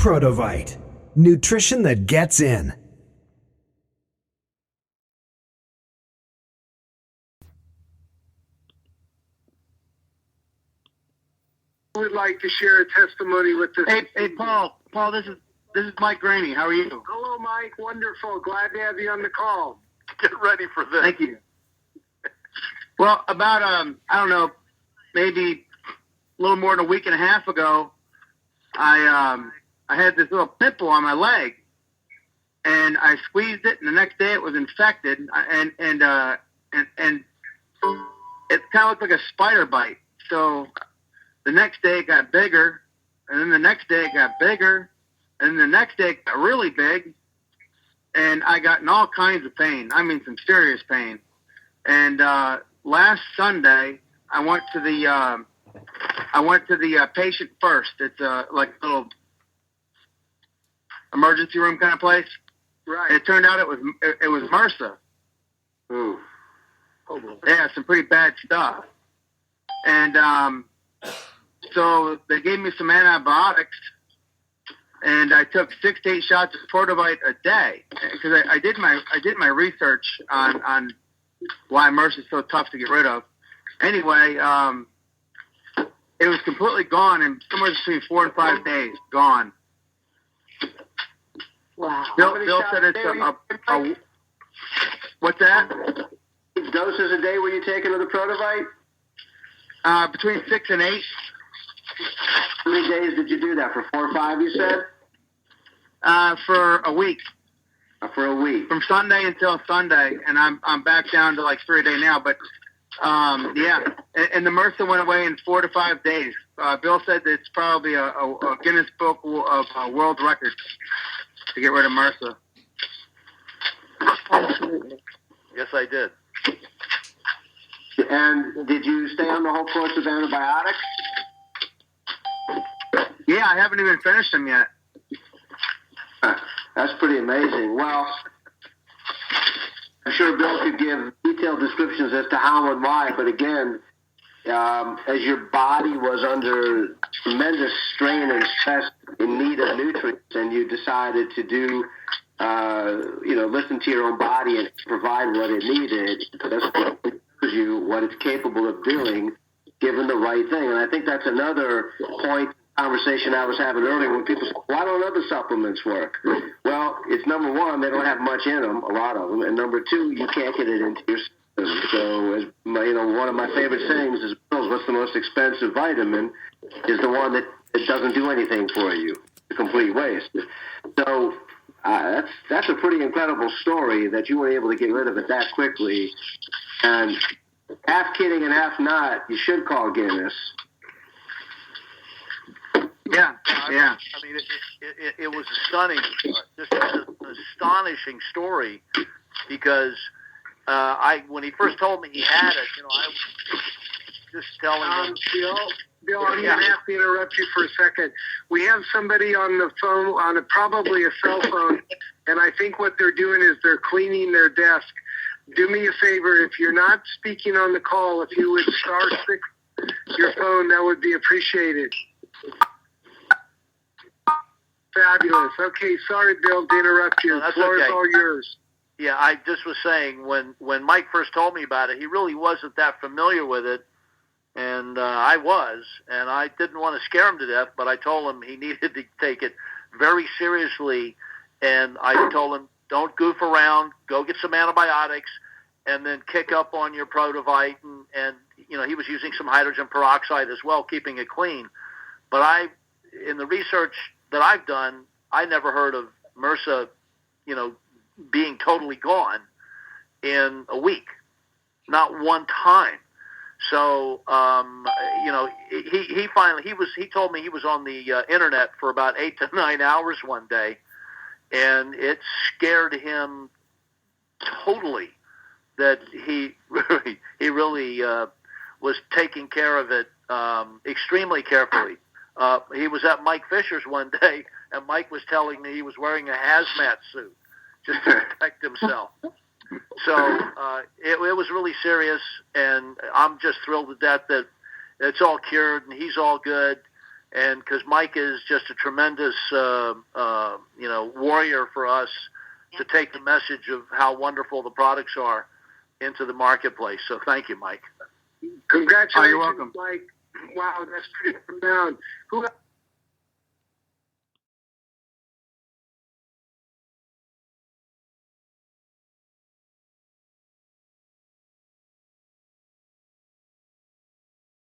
Prodovite. Nutrition that gets in. Would like to share a testimony with this. Hey, Paul. Paul, this is Mike Graney. How are you? Hello, Mike. Wonderful. Glad to have you on the call. Get ready for this. Thank you. Well, about I don't know, maybe a little more than a week and a half ago, I had this little pimple on my leg, and I squeezed it, and the next day it was infected, and it kind of looked like a spider bite. So the next day it got bigger, and then the next day it got bigger, and then the next day it got really big, and I got in all kinds of pain. I mean, some serious pain. And last Sunday, I went to the patient first. It's like a little emergency room kind of place. Right. And it turned out it was MRSA. Ooh. Yeah, some pretty bad stuff. And so they gave me some antibiotics, and I took 6 to 8 shots of Prodovite a day because I did my research on why MRSA is so tough to get rid of. Anyway, it was completely gone in somewhere between 4 and 5 days. Gone. Wow. Bill said it's a what's that? Doses a day were you taking of the Prodovite? Between 6 and 8. How many days did you do that? For 4 or 5, you said? For a week. For a week. From Sunday until Sunday, and I'm back down to like 3 a day now. But yeah, and the MRSA went away in 4 to 5 days. Bill said that it's probably a Guinness Book of World Records to get rid of MRSA. Absolutely. Yes, I did. And did you stay on the whole course of antibiotics? Yeah, I haven't even finished them yet. That's pretty amazing. Well, I'm sure Bill could give detailed descriptions as to how and why, but again, as your body was under tremendous strain and stress in need of nutrients, and you decided to do, listen to your own body and provide what it needed, that's what shows you what it's capable of doing, given the right thing. And I think that's another point conversation I was having earlier when people say, why don't other supplements work? Well, it's number one, they don't have much in them, a lot of them, and number two, you can't get it into your system. So, as one of my favorite sayings is, what's the most expensive vitamin is the one that doesn't do anything for you. It's a complete waste. So that's a pretty incredible story that you were able to get rid of it that quickly. And half kidding and half not, you should call Guinness. Yeah. I mean, it was stunning, just an astonishing story, because when he first told me he had it, I was just telling him. Bill, I'm going to have to interrupt you for a second. We have somebody on the phone, probably a cell phone, and I think what they're doing is they're cleaning their desk. Do me a favor, if you're not speaking on the call, if you would star 6 your phone, that would be appreciated. Fabulous. Okay, sorry, Bill, to interrupt you. No, that's Floor okay. is all yours. Yeah, I just was saying, when Mike first told me about it, he really wasn't that familiar with it, and I was, and I didn't want to scare him to death, but I told him he needed to take it very seriously, and I told him, don't goof around, go get some antibiotics, and then kick up on your Prodovite, and he was using some hydrogen peroxide as well, keeping it clean. But in the research that I've done, I never heard of MRSA, being totally gone in a week, not one time. So, he told me he was on the internet for about 8 to 9 hours one day, and it scared him totally that he really was taking care of it extremely carefully. He was at Mike Fisher's one day, and Mike was telling me he was wearing a hazmat suit just to protect himself. So it was really serious, and I'm just thrilled to death that it's all cured and he's all good. and because Mike is just a tremendous, warrior for us to take the message of how wonderful the products are into the marketplace. So thank you, Mike. Congratulations, Oh, you're welcome. Mike. Wow, that's pretty profound. Who